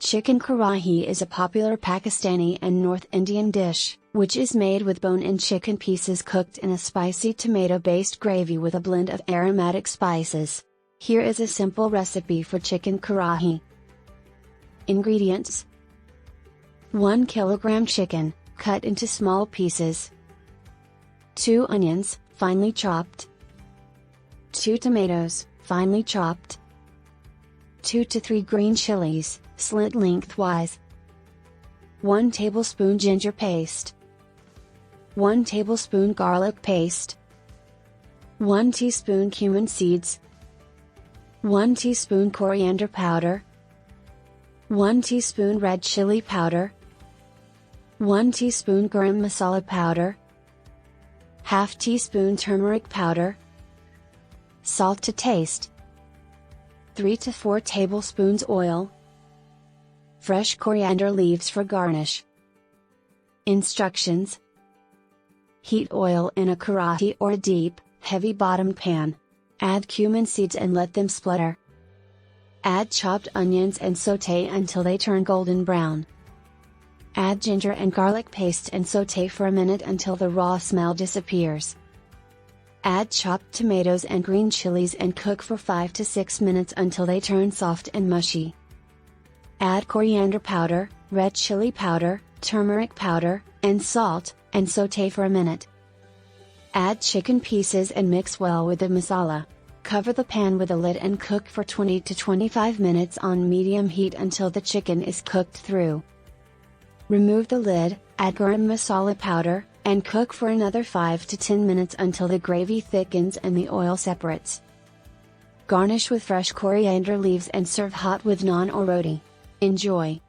Chicken Karahi is a popular Pakistani and North Indian dish, which is made with bone-in chicken pieces cooked in a spicy tomato-based gravy with a blend of aromatic spices. Here is a simple recipe for chicken Karahi. Ingredients: 1 kilogram chicken, cut into small pieces. 2 onions, finely chopped. 2 tomatoes, finely chopped. 2 to 3 green chilies, slit lengthwise. 1 tablespoon ginger paste. 1 tablespoon garlic paste. 1 teaspoon cumin seeds. 1 teaspoon coriander powder. 1 teaspoon red chili powder. 1 teaspoon garam masala powder. Half teaspoon turmeric powder. Salt to taste. 3 to 4 tablespoons oil. Fresh coriander leaves for garnish. Instructions: heat oil in a karahi or a deep, heavy-bottomed pan. Add cumin seeds and let them splutter. Add chopped onions and sauté until they turn golden brown. Add ginger and garlic paste and sauté for a minute until the raw smell disappears. Add chopped tomatoes and green chilies and cook for 5 to 6 minutes until they turn soft and mushy. Add coriander powder, red chili powder, turmeric powder, and salt, and sauté for a minute. Add chicken pieces and mix well with the masala. Cover the pan with a lid and cook for 20 to 25 minutes on medium heat until the chicken is cooked through. Remove the lid, add garam masala powder, and cook for another 5 to 10 minutes until the gravy thickens and the oil separates. Garnish with fresh coriander leaves and serve hot with naan or roti. Enjoy!